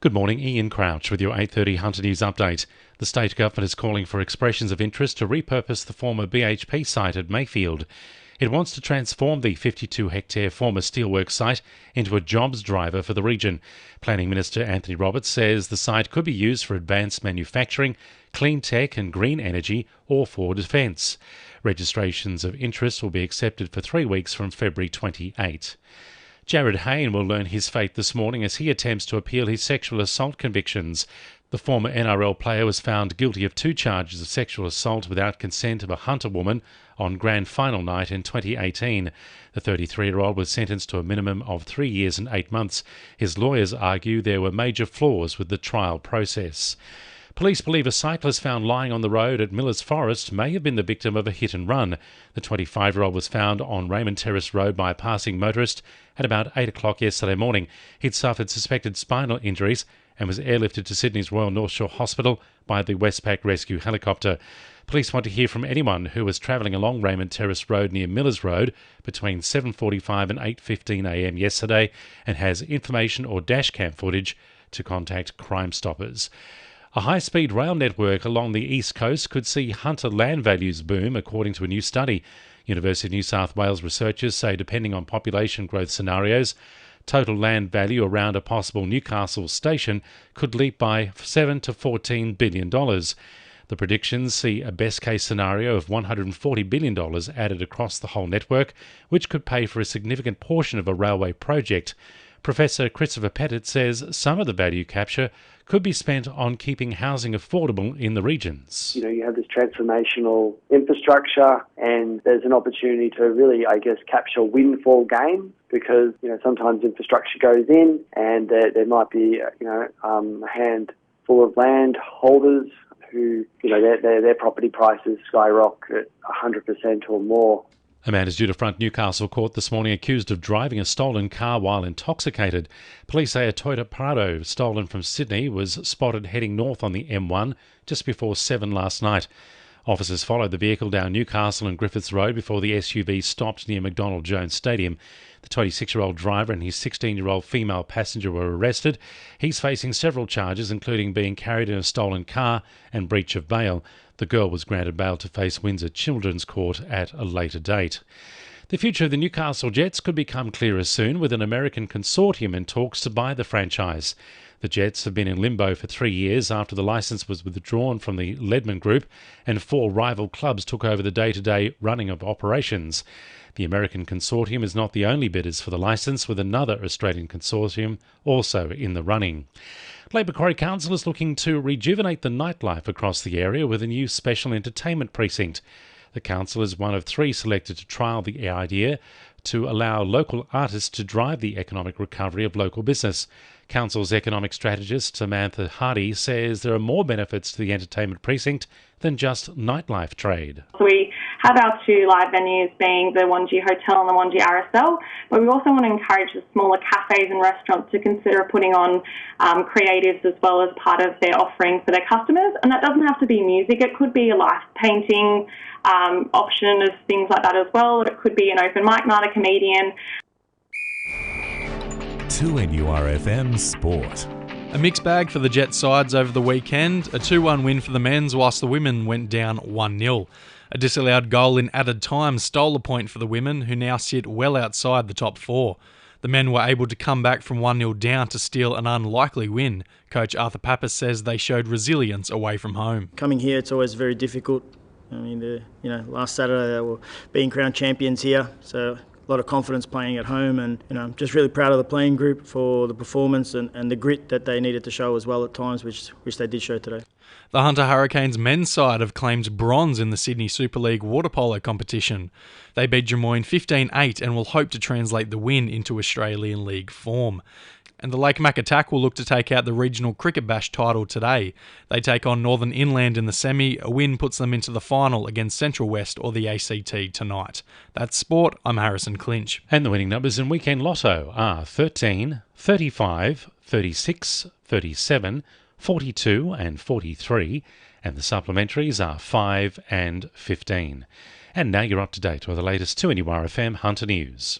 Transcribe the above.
Good morning, Ian Crouch with your 8:30 Hunter News update. The state government is calling for expressions of interest to repurpose the former BHP site at Mayfield. It wants to transform the 52-hectare former steelworks site into a jobs driver for the region. Planning Minister Anthony Roberts says the site could be used for advanced manufacturing, clean tech and green energy, or for defence. Registrations of interest will be accepted for 3 weeks from February 28. Jared Hayne will learn his fate this morning as he attempts to appeal his sexual assault convictions. The former NRL player was found guilty of 2 charges of sexual assault without consent of a Hunter woman on grand final night in 2018. The 33-year-old was sentenced to a minimum of 3 years and 8 months. His lawyers argue there were major flaws with the trial process. Police believe a cyclist found lying on the road at Millers Forest may have been the victim of a hit and run. The 25-year-old was found on Raymond Terrace Road by a passing motorist at about 8 o'clock yesterday morning. He'd suffered suspected spinal injuries and was airlifted to Sydney's Royal North Shore Hospital by the Westpac rescue helicopter. Police want to hear from anyone who was travelling along Raymond Terrace Road near Millers Road between 7:45 and 8:15am yesterday and has information or dashcam footage to contact Crime Stoppers. A high-speed rail network along the east coast could see Hunter land values boom, according to a new study. University of New South Wales researchers say, depending on population growth scenarios, total land value around a possible Newcastle station could leap by $7 to $14 billion. The predictions see a best-case scenario of $140 billion added across the whole network, which could pay for a significant portion of a railway project. Professor Christopher Pettit says some of the value capture could be spent on keeping housing affordable in the regions. You have this transformational infrastructure and there's an opportunity to really, capture windfall gain because, sometimes infrastructure goes in and there might be, a handful of land holders who, their property prices skyrocket 100% or more. A man is due to front Newcastle court this morning accused of driving a stolen car while intoxicated. Police say a Toyota Prado stolen from Sydney was spotted heading north on the M1 just before 7 last night. Officers followed the vehicle down Newcastle and Griffiths Road before the SUV stopped near McDonald Jones Stadium. The 26-year-old driver and his 16-year-old female passenger were arrested. He's facing several charges, including being carried in a stolen car and breach of bail. The girl was granted bail to face Windsor Children's Court at a later date. The future of the Newcastle Jets could become clearer soon, with an American consortium in talks to buy the franchise. The Jets have been in limbo for 3 years after the licence was withdrawn from the Ledman Group and 4 rival clubs took over the day-to-day running of operations. The American consortium is not the only bidders for the licence, with another Australian consortium also in the running. Labor Quarry Council is looking to rejuvenate the nightlife across the area with a new special entertainment precinct. The council is one of 3 selected to trial the idea to allow local artists to drive the economic recovery of local business. Council's economic strategist Samantha Hardy says there are more benefits to the entertainment precinct than just nightlife trade. We have our 2 live venues being the Wanji Hotel and the Wanji RSL, but we also want to encourage the smaller cafes and restaurants to consider putting on creatives as well as part of their offering for their customers. And that doesn't have to be music, it could be a live painting option of things like that as well. It could be an open mic night, a comedian. 2NURFM Sport. A mixed bag for the Jet sides over the weekend. A 2-1 win for the men's whilst the women went down 1-0. A disallowed goal in added time stole a point for the women, who now sit well outside the top 4. The men were able to come back from 1-0 down to steal an unlikely win. Coach Arthur Pappas says they showed resilience away from home. Coming here, it's always very difficult. Last Saturday they were being crowned champions here, so a lot of confidence playing at home, and I'm just really proud of the playing group for the performance and the grit that they needed to show as well at times, which they did show today. The Hunter Hurricanes men's side have claimed bronze in the Sydney Super League water polo competition. They beat Drummoyne 15-8 and will hope to translate the win into Australian League form. And the Lake Mac Attack will look to take out the Regional Cricket Bash title today. They take on Northern Inland in the semi. A win puts them into the final against Central West or the ACT tonight. That's sport. I'm Harrison Clinch. And the winning numbers in Weekend Lotto are 13, 35, 36, 37, 42 and 43, and the supplementaries are 5 and 15. And now you're up to date with the latest 2NURFM Hunter News.